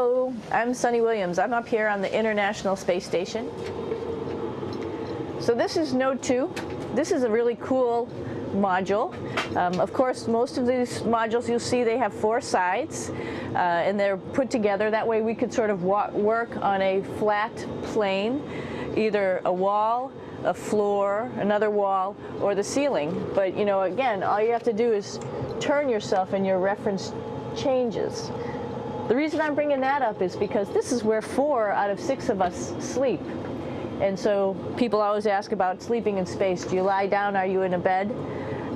Hello, I'm Sunny Williams. I'm up here on the International Space Station. So this is Node 2. This is a really cool module. Of course, most of these modules you'll see they have 4 sides and they're put together. That way we could sort of work on a flat plane, either a wall, a floor, another wall, or the ceiling. But you know, again, all you have to do is turn yourself and your reference changes. The reason I'm bringing that up is because this is where 4 out of 6 of us sleep. And so people always ask about sleeping in space. Do you lie down? Are you in a bed?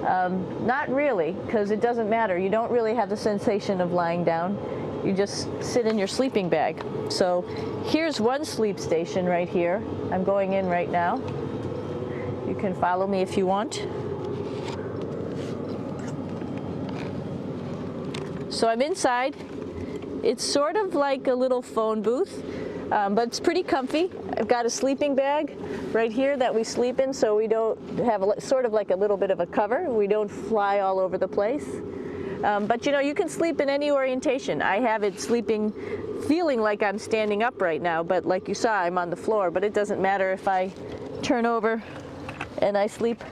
Not really, because it doesn't matter. You don't really have the sensation of lying down. You just sit in your sleeping bag. So here's one sleep station right here. I'm going in right now. You can follow me if you want. So I'm inside. It's sort of like a little phone booth, but it's pretty comfy. I've got a sleeping bag right here that we sleep in, so we don't have sort of like a little bit of a cover. We don't fly all over the place. But you know, you can sleep in any orientation. I have it sleeping, feeling like I'm standing up right now, but like you saw, I'm on the floor. But it doesn't matter if I turn over and I sleep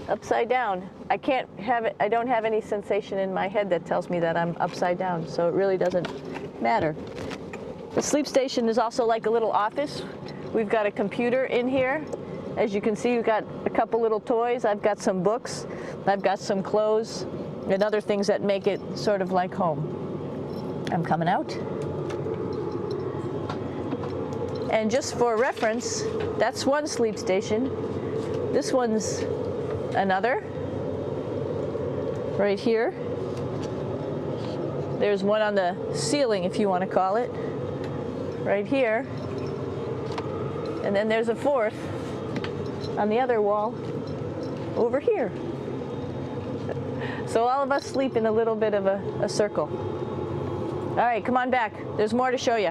upside down. I can't have it, I don't have any sensation in my head that tells me that I'm upside down, so it really doesn't matter. The sleep station is also like a little office. We've got a computer in here. As you can see, we've got a couple little toys. I've got some books. I've got some clothes and other things that make it sort of like home. I'm coming out. And just for reference, that's one sleep station. This one's another, right here. There's one on the ceiling, if you want to call it, right here. And then there's a 4th on the other wall over here. So all of us sleep in a little bit of a circle. All right, come on back. There's more to show you.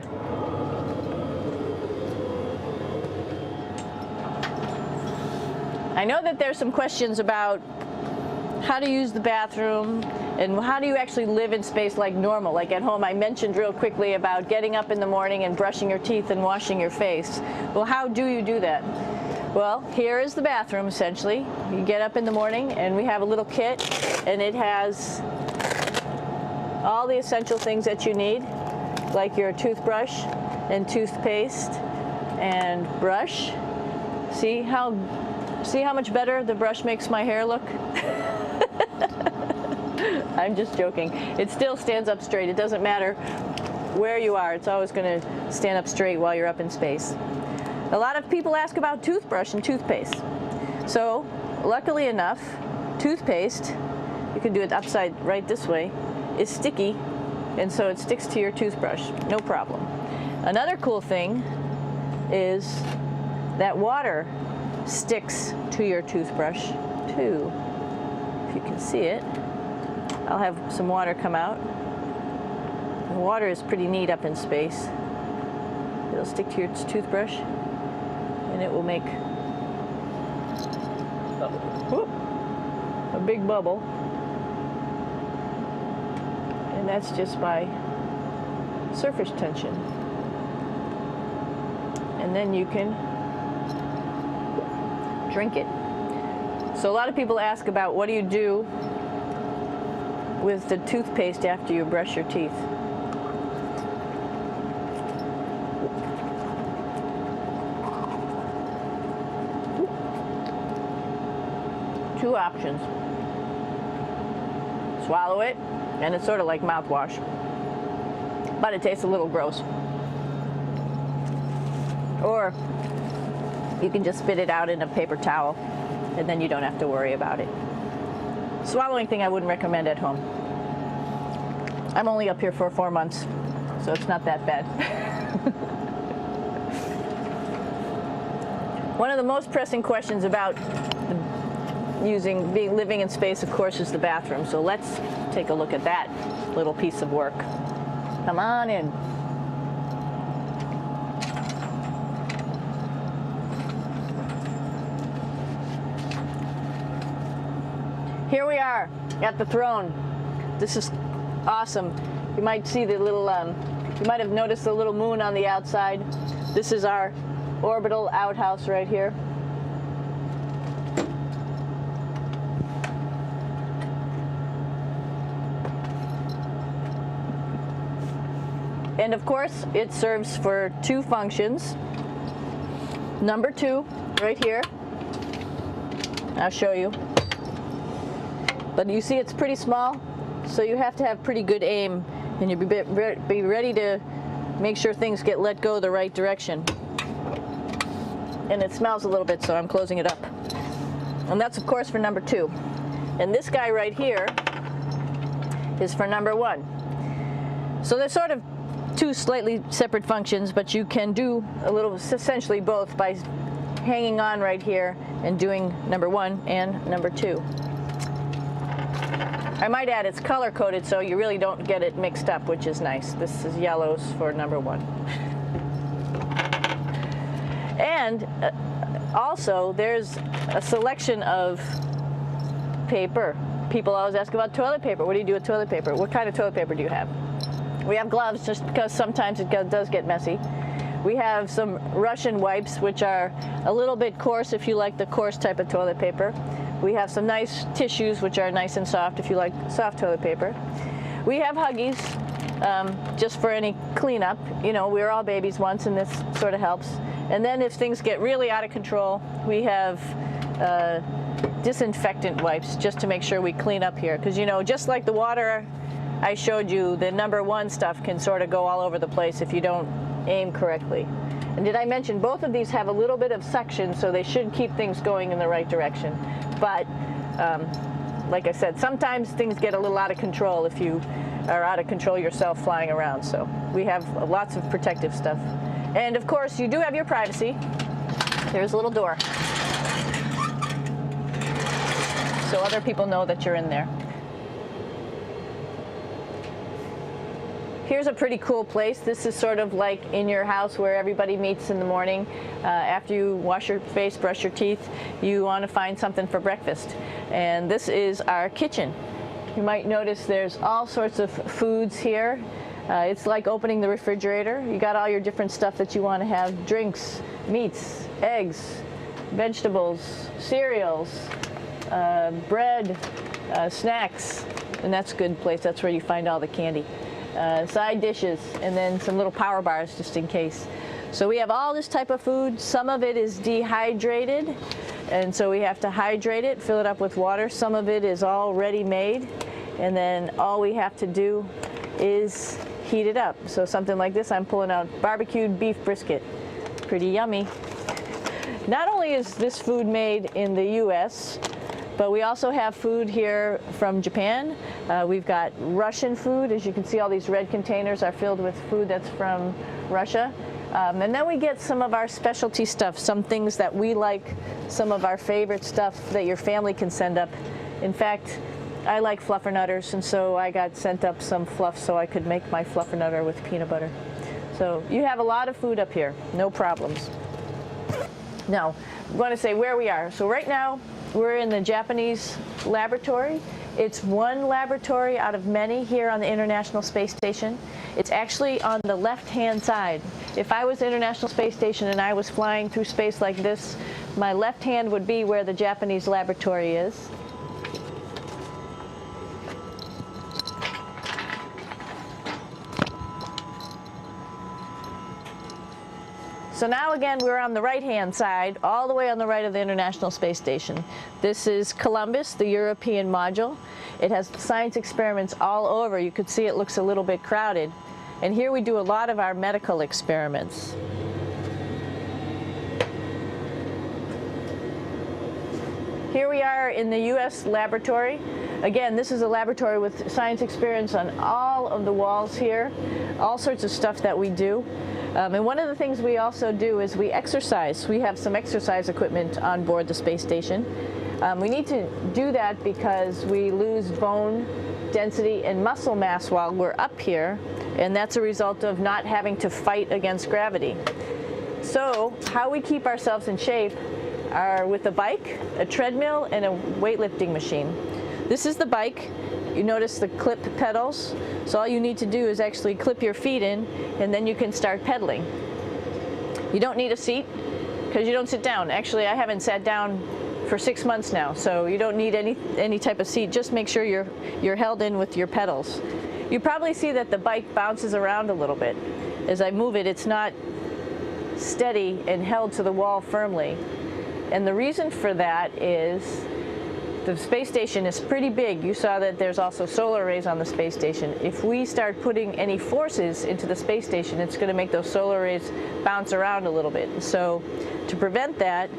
I know that there's some questions about how to use the bathroom and how do you actually live in space like normal, like at home. I mentioned real quickly about getting up in the morning and brushing your teeth and washing your face. Well, how do you do that? Well, here is the bathroom, essentially. You get up in the morning and we have a little kit, and it has all the essential things that you need, like your toothbrush and toothpaste and brush. See how much better the brush makes my hair look? I'm just joking. It still stands up straight. It doesn't matter where you are. It's always going to stand up straight while you're up in space. A lot of people ask about toothbrush and toothpaste. So, luckily enough, toothpaste, you can do it upside right this way, is sticky, and so it sticks to your toothbrush. No problem. Another cool thing is that water sticks to your toothbrush too. If you can see it, I'll have some water come out. The water is pretty neat up in space. It'll stick to your toothbrush and it will make a big bubble, and that's just by surface tension. And then you can drink it. So a lot of people ask about what do you do with the toothpaste after you brush your teeth. Two options. Swallow it, and it's sort of like mouthwash, but it tastes a little gross. Or you can just spit it out in a paper towel, and then you don't have to worry about it. Swallowing thing I wouldn't recommend at home. I'm only up here for 4 months, so it's not that bad. One of the most pressing questions about living in space, of course, is the bathroom. So let's take a look at that little piece of work. Come on in. Here we are at the throne. This is awesome. You might see the little You might have noticed the little moon on the outside. This is our orbital outhouse right here. And of course, it serves for two functions. Number two, right here. I'll show you. But you see it's pretty small, so you have to have pretty good aim, and you'll be ready to make sure things get let go the right direction. And it smells a little bit, so I'm closing it up. And that's of course for number two. And this guy right here is for number one. So they're sort of two slightly separate functions, but you can do a little, essentially both, by hanging on right here and doing number one and number two. I might add it's color coded so you really don't get it mixed up, which is nice. This is yellows for number one. And also there's a selection of paper. People always ask about toilet paper. What do you do with toilet paper? What kind of toilet paper do you have? We have gloves just because sometimes it does get messy. We have some Russian wipes, which are a little bit coarse if you like the coarse type of toilet paper. We have some nice tissues, which are nice and soft if you like soft toilet paper. We have Huggies, just for any cleanup. You know, we were all babies once, and this sort of helps. And then if things get really out of control, we have disinfectant wipes, just to make sure we clean up here. Because, you know, just like the water I showed you, the number one stuff can sort of go all over the place if you don't aim correctly. And did I mention both of these have a little bit of suction, so they should keep things going in the right direction. But like I said, sometimes things get a little out of control if you are out of control yourself flying around. So we have lots of protective stuff. And of course, you do have your privacy. There's a little door, so other people know that you're in there. Here's a pretty cool place. This is sort of like in your house where everybody meets in the morning. After you wash your face, brush your teeth, you want to find something for breakfast. And this is our kitchen. You might notice there's all sorts of foods here. It's like opening the refrigerator. You got all your different stuff that you want to have: drinks, meats, eggs, vegetables, cereals, bread, snacks. And that's a good place. That's where you find all the candy. Side dishes, and then some little power bars just in case. So we have all this type of food. Some of it is dehydrated, and so we have to hydrate it, fill it up with water. Some of it is already made, and then all we have to do is heat it up. So something like this, I'm pulling out barbecued beef brisket. Pretty yummy. Not only is this food made in the US, but we also have food here from Japan. We've got Russian food. As you can see, all these red containers are filled with food that's from Russia. And then we get some of our specialty stuff, some things that we like, some of our favorite stuff that your family can send up. In fact, I like fluffernutters, and so I got sent up some fluff so I could make my fluffernutter with peanut butter. So you have a lot of food up here, no problems. Now, I'm going to say where we are. So right now, we're in the Japanese laboratory. It's one laboratory out of many here on the International Space Station. It's actually on the left-hand side. If I was International Space Station and I was flying through space like this, my left hand would be where the Japanese laboratory is. So now again, we're on the right-hand side, all the way on the right of the International Space Station. This is Columbus, the European module. It has science experiments all over. You could see it looks a little bit crowded. And here we do a lot of our medical experiments. Here we are in the U.S. laboratory. Again, this is a laboratory with science experiments on all of the walls here, all sorts of stuff that we do. And one of the things we also do is we exercise. We have some exercise equipment on board the space station. We need to do that because we lose bone density and muscle mass while we're up here, and that's a result of not having to fight against gravity. So how we keep ourselves in shape are with a bike, a treadmill, and a weightlifting machine. This is the bike. You notice the clip pedals? So all you need to do is actually clip your feet in, and then you can start pedaling. You don't need a seat because you don't sit down. Actually, I haven't sat down for 6 months now, so you don't need any type of seat. Just make sure you're held in with your pedals. You probably see that the bike bounces around a little bit. As I move it, it's not steady and held to the wall firmly. And the reason for that is the space station is pretty big. You saw that there's also solar arrays on the space station. If we start putting any forces into the space station, it's going to make those solar arrays bounce around a little bit. So to prevent that,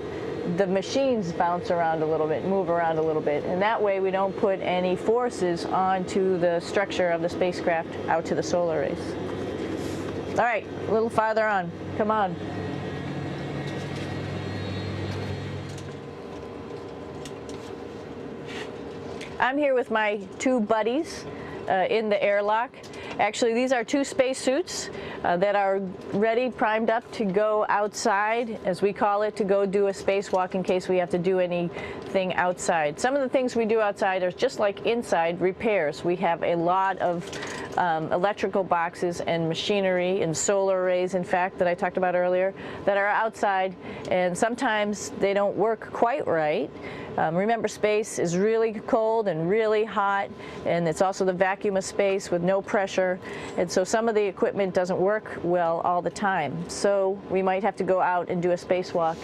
the machines bounce around a little bit, move around a little bit, and that way we don't put any forces onto the structure of the spacecraft out to the solar arrays. All right, a little farther on. Come on. I'm here with my 2 buddies in the airlock. Actually, these are 2 spacesuits that are ready, primed up to go outside, as we call it, to go do a spacewalk in case we have to do anything outside. Some of the things we do outside are just like inside, repairs. We have a lot of electrical boxes and machinery and solar arrays, in fact, that I talked about earlier, that are outside, and sometimes they don't work quite right. Remember, space is really cold and really hot, and it's also the vacuum of space with no pressure, and so some of the equipment doesn't work well all the time. So we might have to go out and do a spacewalk.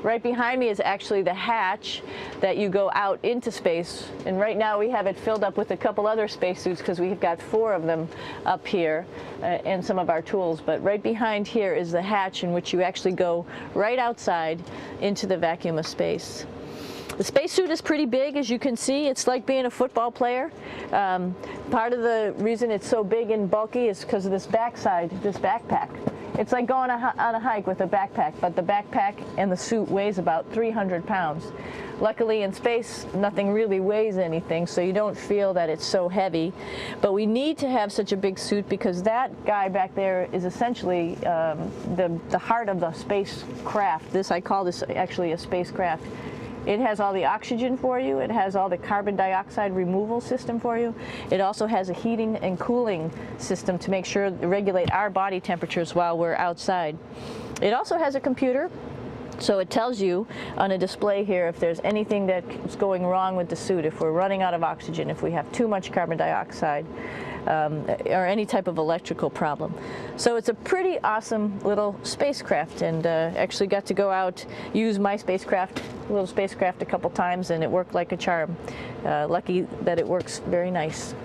Right behind me is actually the hatch that you go out into space, and right now we have it filled up with a couple other spacesuits because we've got 4 of them up here and some of our tools. But right behind here is the hatch in which you actually go right outside into the vacuum of space. The spacesuit is pretty big, as you can see. It's like being a football player. Part of the reason it's so big and bulky is because of this backside, this backpack. It's like going on a hike with a backpack, but the backpack and the suit weighs about 300 pounds. Luckily in space, nothing really weighs anything, so you don't feel that it's so heavy. But we need to have such a big suit because that guy back there is essentially the heart of the spacecraft. I call this actually a spacecraft. It has all the oxygen for you. It has all the carbon dioxide removal system for you. It also has a heating and cooling system to make sure to regulate our body temperatures while we're outside. It also has a computer, so it tells you on a display here if there's anything that's going wrong with the suit, if we're running out of oxygen, if we have too much carbon dioxide, or any type of electrical problem. So it's a pretty awesome little spacecraft, and actually got to go out, use my little spacecraft a couple times, and it worked like a charm. Lucky that it works very nice.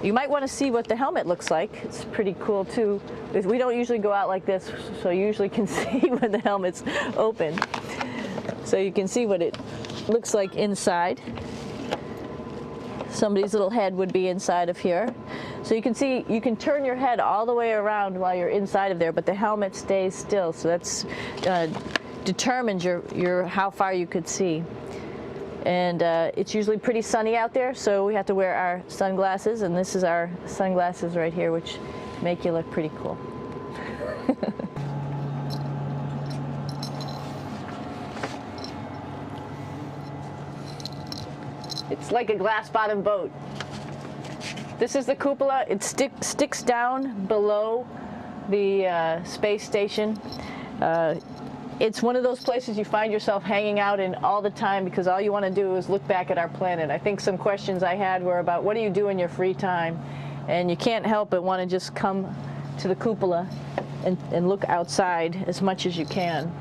You might want to see what the helmet looks like. It's pretty cool too. We don't usually go out like this, so you usually can see when the helmet's open. So you can see what it looks like inside. Somebody's little head would be inside of here. So you can see, you can turn your head all the way around while you're inside of there, but the helmet stays still. So that's determines how far you could see. And it's usually pretty sunny out there, so we have to wear our sunglasses, and this is our sunglasses right here, which make you look pretty cool. It's like a glass-bottom boat. This is the cupola. It sticks down below the space station. It's one of those places you find yourself hanging out in all the time because all you want to do is look back at our planet. I think some questions I had were about what do you do in your free time? And you can't help but want to just come to the cupola and look outside as much as you can.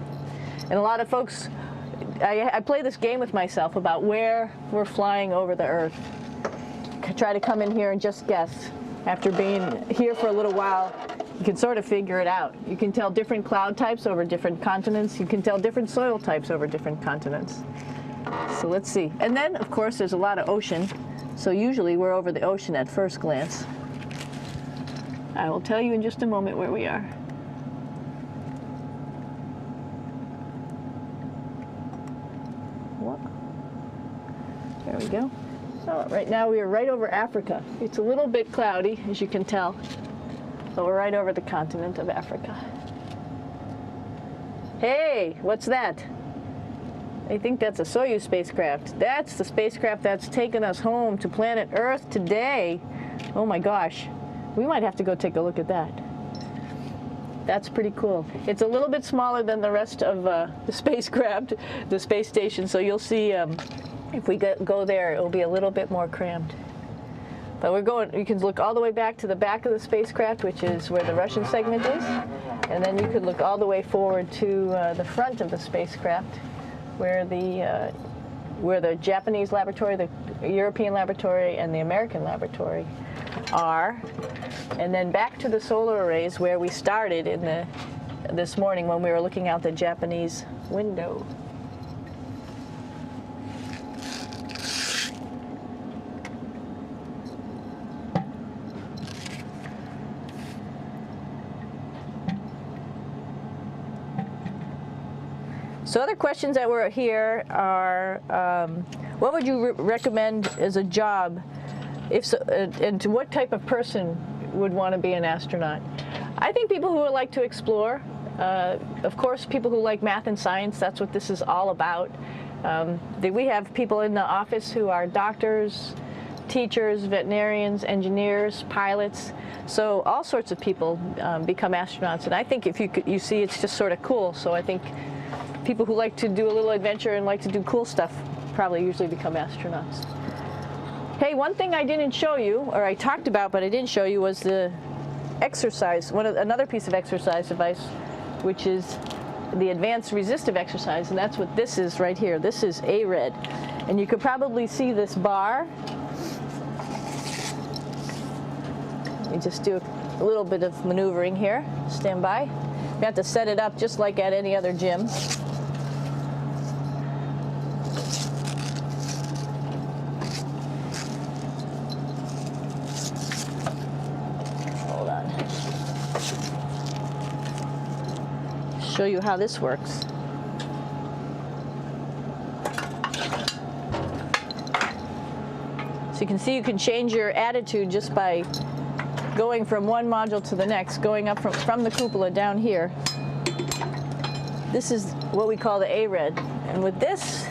And a lot of folks, I play this game with myself about where we're flying over the Earth. Try to come in here and just guess. After being here for a little while, you can sort of figure it out. You can tell different cloud types over different continents. You can tell different soil types over different continents. So let's see. And then, of course, there's a lot of ocean. So usually we're over the ocean at first glance. I will tell you in just a moment where we are. There we go. So right now we are right over Africa. It's a little bit cloudy, as you can tell, but we're right over the continent of Africa. Hey, what's that? I think that's a Soyuz spacecraft. That's the spacecraft that's taken us home to planet Earth today. Oh my gosh. We might have to go take a look at that. That's pretty cool. It's a little bit smaller than the rest of the spacecraft, the space station, so you'll see if we go there, it'll be a little bit more crammed. But we're going, you can look all the way back to the back of the spacecraft, which is where the Russian segment is, and then you could look all the way forward to the front of the spacecraft, where the Japanese laboratory, the European laboratory, and the American laboratory are, and then back to the solar arrays where we started in this morning when we were looking out the Japanese window. So other questions that were here are, what would you recommend as a job, and to what type of person would want to be an astronaut? I think people who would like to explore, of course people who like math and science, that's what this is all about. We have people in the office who are doctors, teachers, veterinarians, engineers, pilots, so all sorts of people become astronauts, and I think if you see it's just sort of cool, so I think people who like to do a little adventure and like to do cool stuff probably usually become astronauts. Hey, one thing I didn't show you, or I talked about but I didn't show you, was the exercise, another piece of exercise device, which is the advanced resistive exercise, and that's what this is right here. This is ARED, and you could probably see this bar. Let me just do a little bit of maneuvering here. Stand by. You have to set it up just like at any other gym. Show you how this works. So you can see you can change your attitude just by going from one module to the next, going up from the cupola down here. This is what we call the ARED, and with this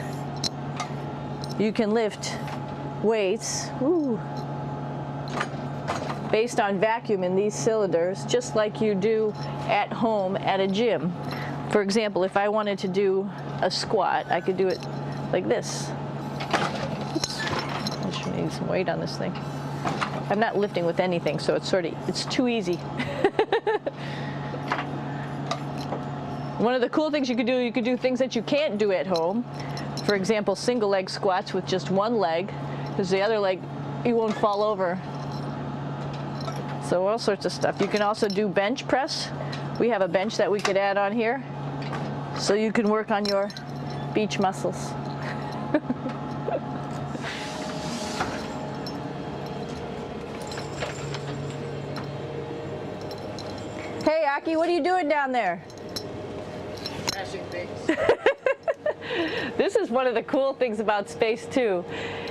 you can lift weights based on vacuum in these cylinders, just like you do at home at a gym. For example, if I wanted to do a squat, I could do it like this. Oops. I should need some weight on this thing. I'm not lifting with anything, so it's too easy. One of the cool things you could do things that you can't do at home. For example, single leg squats with just one leg, because the other leg, you won't fall over. So all sorts of stuff. You can also do bench press. We have a bench that we could add on here, so you can work on your beach muscles. Hey, Aki, what are you doing down there? Crashing things. This is one of the cool things about space, too.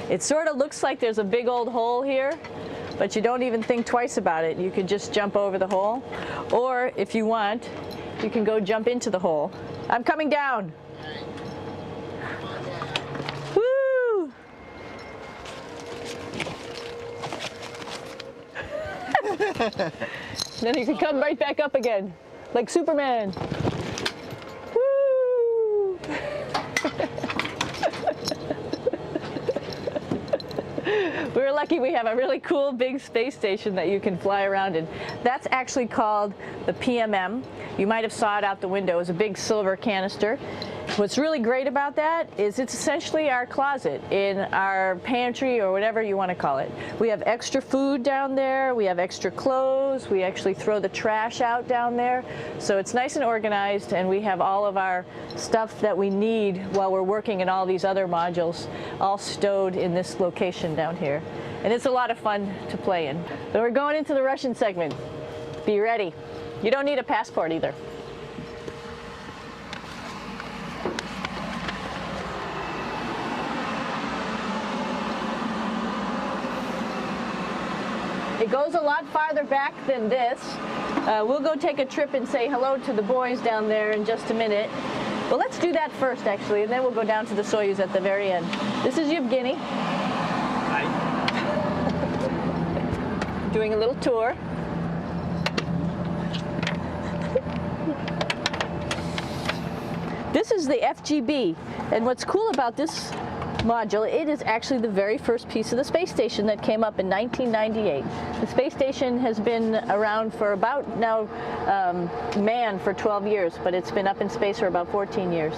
It sort of looks like there's a big old hole here, but you don't even think twice about it. You could just jump over the hole, or if you want, you can go jump into the hole. I'm coming down. Woo! Then you can come right back up again, like Superman. Woo! We're lucky we have a really cool big space station that you can fly around in. That's actually called the PMM. You might have saw it out the window. It's a big silver canister. What's really great about that is it's essentially our closet in our pantry, or whatever you want to call it. We have extra food down there, we have extra clothes, we actually throw the trash out down there. So it's nice and organized, and we have all of our stuff that we need while we're working in all these other modules all stowed in this location down here. And it's a lot of fun to play in. So we're going into the Russian segment. Be ready. You don't need a passport either. It goes a lot farther back than this. We'll go take a trip and say hello to the boys down there in just a minute. Well, let's do that first, actually, and then we'll go down to the Soyuz at the very end. This is Yevgeny. Hi. Doing a little tour. This is the FGB, and what's cool about this module, it is actually the very first piece of the space station that came up in 1998. The space station has been around for about now manned for 12 years, but it's been up in space for about 14 years.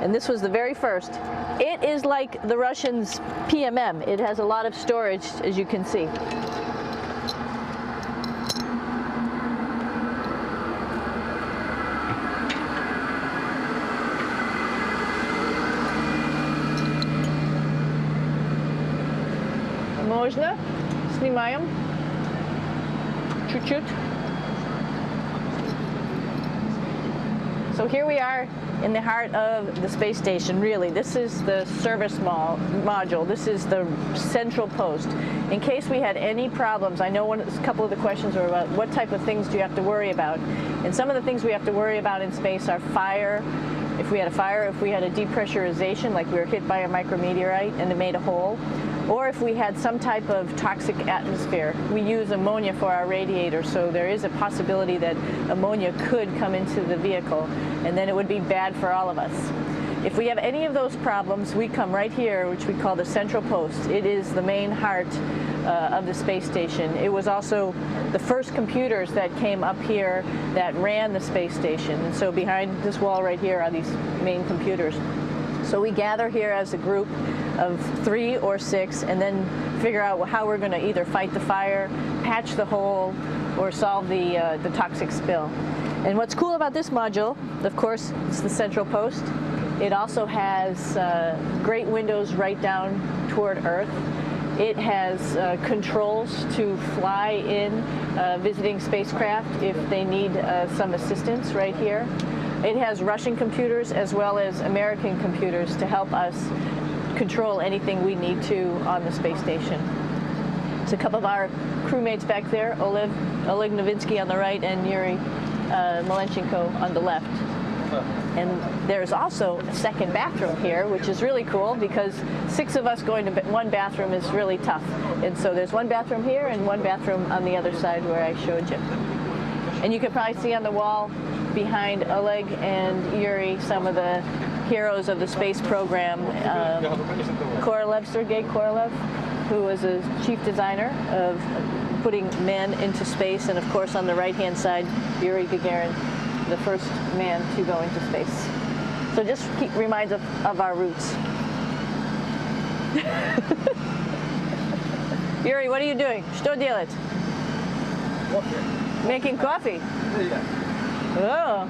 And this was the very first. It is like the Russians' PMM. It has a lot of storage, as you can see. Можно? Снимаем. Чуть-чуть. So here we are in the heart of the space station, really. This is the service module. This is the central post. In case we had any problems, I know a couple of the questions were about what type of things do you have to worry about. And some of the things we have to worry about in space are fire. If we had a fire, if we had a depressurization, like we were hit by a micrometeorite and it made a hole, or if we had some type of toxic atmosphere. We use ammonia for our radiator, so there is a possibility that ammonia could come into the vehicle, and then it would be bad for all of us. If we have any of those problems, we come right here, which we call the central post. It is the main heart of the space station. It was also the first computers that came up here that ran the space station, and so behind this wall right here are these main computers. So we gather here as a group of 3 or 6 and then figure out how we're going to either fight the fire, patch the hole, or solve the toxic spill. And what's cool about this module, of course, it's the central post. It also has great windows right down toward Earth. It has controls to fly in visiting spacecraft if they need some assistance right here. It has Russian computers as well as American computers to help us control anything we need to on the space station. It's a couple of our crewmates back there, Oleg Novinsky on the right and Yuri Malenchenko on the left. And there's also a second bathroom here, which is really cool because 6 of us going to one bathroom is really tough. And so there's one bathroom here and one bathroom on the other side where I showed you. And you can probably see on the wall behind Oleg and Yuri some of the heroes of the space program. Korolev, Sergei Korolev, who was a chief designer of putting men into space, and of course on the right-hand side, Yuri Gagarin, the first man to go into space. So just reminds us of our roots. Yuri, what are you doing? Что делать? Coffee. Making coffee. Yeah. Oh,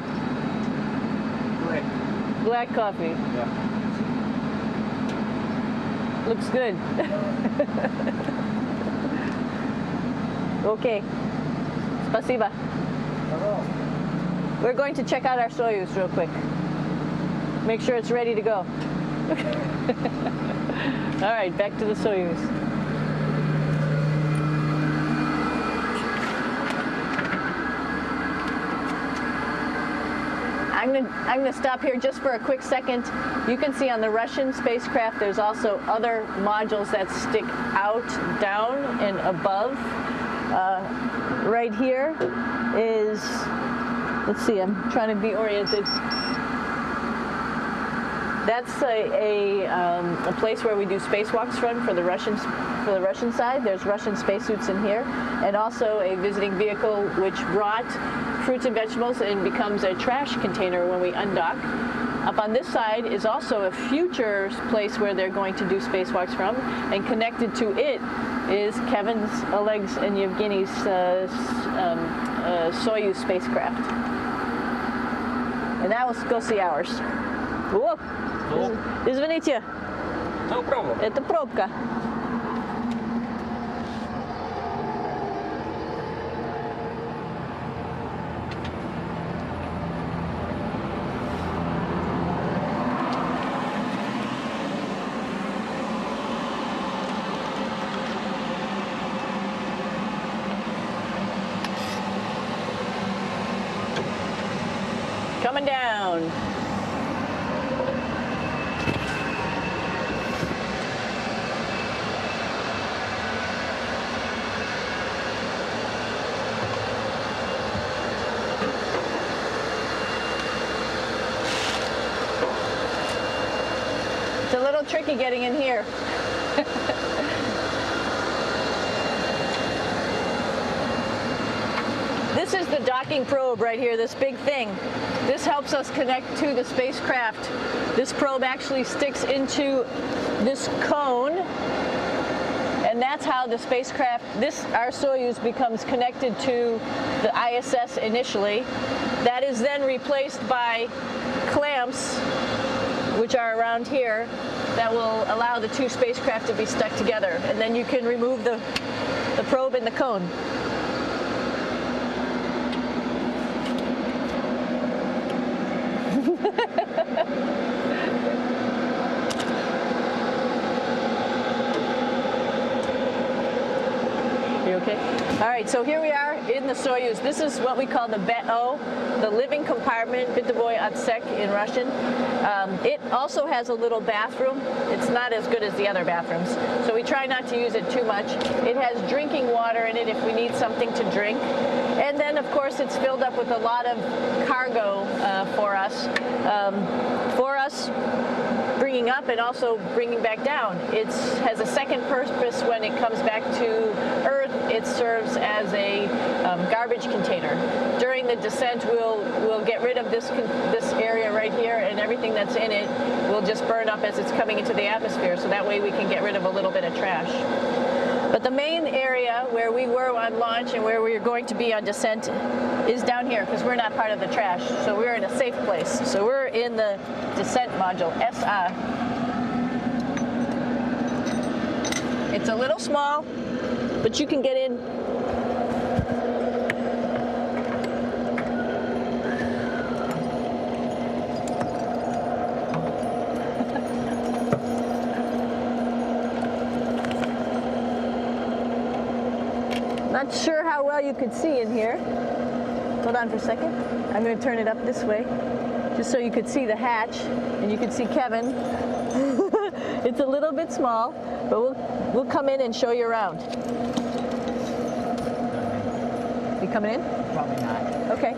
black coffee. Yeah. Looks good. Okay. Спасибо. We're going to check out our Soyuz real quick. Make sure it's ready to go. All right, back to the Soyuz. I'm going to stop here just for a quick second. You can see on the Russian spacecraft there's also other modules that stick out, down, and above. Right here is, let's see, I'm trying to be oriented. That's a place where we do spacewalks from for the Russian side. There's Russian spacesuits in here, and also a visiting vehicle which brought fruits and vegetables and becomes a trash container when we undock. Up on this side is also a future place where they're going to do spacewalks from, and connected to it is Kevin's, Oleg's, and Yevgeny's Soyuz spacecraft. And now let's go see ours. Whoa! Извините, No problem. это пробка. Coming down. little tricky getting in here. This is the docking probe right here, this big thing. This helps us connect to the spacecraft. This probe actually sticks into this cone, and that's how the spacecraft, our Soyuz, becomes connected to the ISS initially. That is then replaced by clamps, which are around here, that will allow the two spacecraft to be stuck together. And then you can remove the probe and the cone. You okay? All right, so here we are in the Soyuz. This is what we call the BEO, the living compartment, Bytovoy Otsek in Russian. It also has a little bathroom. It's not as good as the other bathrooms, so we try not to use it too much. It has drinking water in it if we need something to drink. And then, of course, it's filled up with a lot of cargo for us. Bringing up and also bringing back down. It has a second purpose when it comes back to Earth. It serves as a garbage container. During the descent, we'll get rid of this area right here, and everything that's in it will just burn up as it's coming into the atmosphere, so that way we can get rid of a little bit of trash. But the main area where we were on launch and where we're going to be on descent is down here, because we're not part of the trash. So we're in a safe place. So we're in the descent module, SA. It's a little small, but you can get in. Not sure how well you could see in here. Hold on for a second. I'm going to turn it up this way, just so you could see the hatch and you could see Kevin. It's a little bit small, but we'll come in and show you around. You coming in? Probably not. Okay.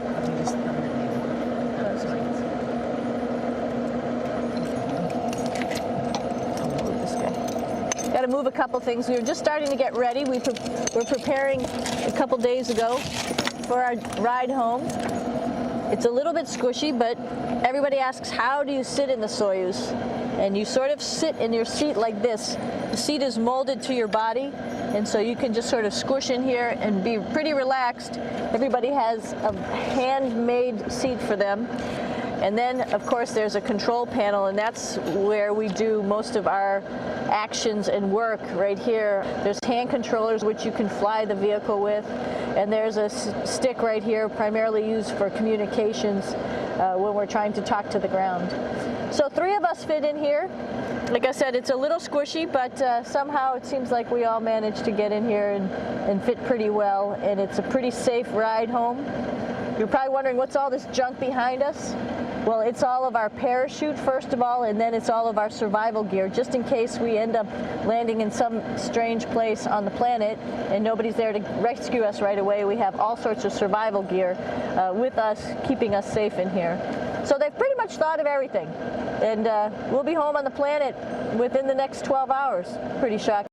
Got to move a couple things. We were just starting to get ready. We're preparing a couple days ago for our ride home. It's a little bit squishy, but everybody asks, how do you sit in the Soyuz? And you sort of sit in your seat like this. The seat is molded to your body, and so you can just sort of squish in here and be pretty relaxed. Everybody has a handmade seat for them. And then, of course, there's a control panel, and that's where we do most of our actions and work right here. There's hand controllers which you can fly the vehicle with, and there's a stick right here primarily used for communications when we're trying to talk to the ground. So 3 of us fit in here. Like I said, it's a little squishy, but somehow it seems like we all managed to get in here and fit pretty well, and it's a pretty safe ride home. You're probably wondering, what's all this junk behind us? Well, it's all of our parachute, first of all, and then it's all of our survival gear, just in case we end up landing in some strange place on the planet and nobody's there to rescue us right away. We have all sorts of survival gear with us, keeping us safe in here. So they've pretty much thought of everything. And we'll be home on the planet within the next 12 hours. Pretty shocking.